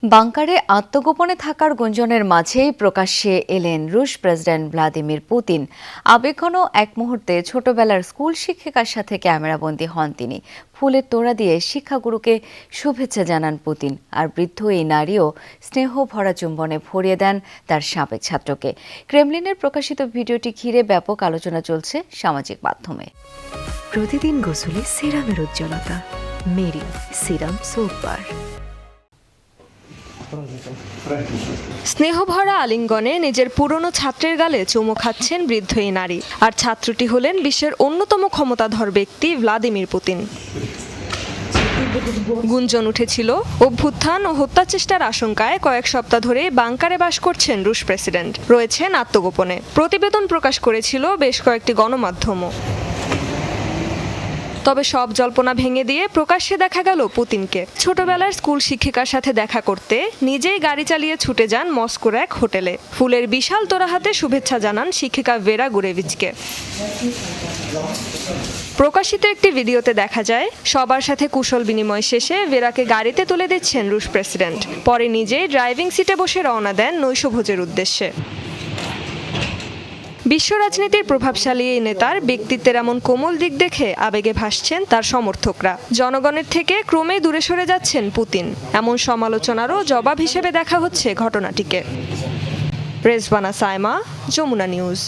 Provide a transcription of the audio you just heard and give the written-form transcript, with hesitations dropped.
বাংকারে আত্মগোপনে থাকার গুঞ্জনের মাঝেই প্রকাশ্যে এলেন রুশ প্রেসিডেন্ট ভ্লাদিমির পুতিন। আবেগঘন এক মুহূর্তে ছোটবেলার স্কুল শিক্ষিকার সাথে ক্যামেরাবন্দী হন তিনি। ফুলের তোড়া দিয়ে শিক্ষাগুরুকে শুভেচ্ছা জানান পুতিন, আর বৃদ্ধ এই নারীও স্নেহ ভরা চুম্বনে ভরিয়ে দেন তার সাবেক ছাত্রকে। ক্রেমলিনের প্রকাশিত ভিডিওটি ঘিরে ব্যাপক আলোচনা চলছে সামাজিক মাধ্যমে। প্রতিদিন গোসলে সিরামের উজ্জ্বলতা মেরি সিরাম সোপ বার। স্নেহভরা আলিঙ্গনে নিজের পুরনো ছাত্রের গালে চুমু খাচ্ছেন বৃদ্ধ এই নারী, আর ছাত্রটি হলেন বিশ্বের অন্যতম ক্ষমতাধর ব্যক্তি ভ্লাদিমির পুতিন। গুঞ্জন উঠেছিল অভ্যুত্থান ও হত্যাচেষ্টার আশঙ্কায় কয়েক সপ্তাহ ধরে বাংকারে বাস করছেন রুশ প্রেসিডেন্ট, রয়েছেন আত্মগোপনে। প্রতিবেদন প্রকাশ করেছিল বেশ কয়েকটি গণমাধ্যমও। তবে সব জল্পনা ভেঙে দিয়ে প্রকাশ্যে দেখা গেল পুতিনকে। ছোটবেলার স্কুল শিক্ষিকার সাথে দেখা করতে নিজেই গাড়ি চালিয়ে ছুটে যান মস্কোর এক হোটেলে। ফুলের বিশাল তোড়া হাতে শুভেচ্ছা জানান শিক্ষিকা ভেরা গুরেভিচকে। প্রকাশিত একটি ভিডিওতে দেখা যায় সবার সাথে কুশল বিনিময় শেষে ভেরাকে গাড়িতে তুলে দিচ্ছেন রুশ প্রেসিডেন্ট। পরে নিজেই ড্রাইভিং সিটে বসে রওনা দেন নৈশভোজের উদ্দেশ্যে। বিশ্ব রাজনীতির প্রভাবশালী এই নেতার ব্যক্তিত্বের এমন কোমল দিক দেখে আবেগে ভাসছেন তার সমর্থকরা। জনগণের থেকে ক্রমে দূরে সরে যাচ্ছেন পুতিন, এমন সমালোচনারও জবাব হিসেবে দেখা হচ্ছে ঘটনাটিকে। রেজওয়ানা সাইমা, যমুনা নিউজ।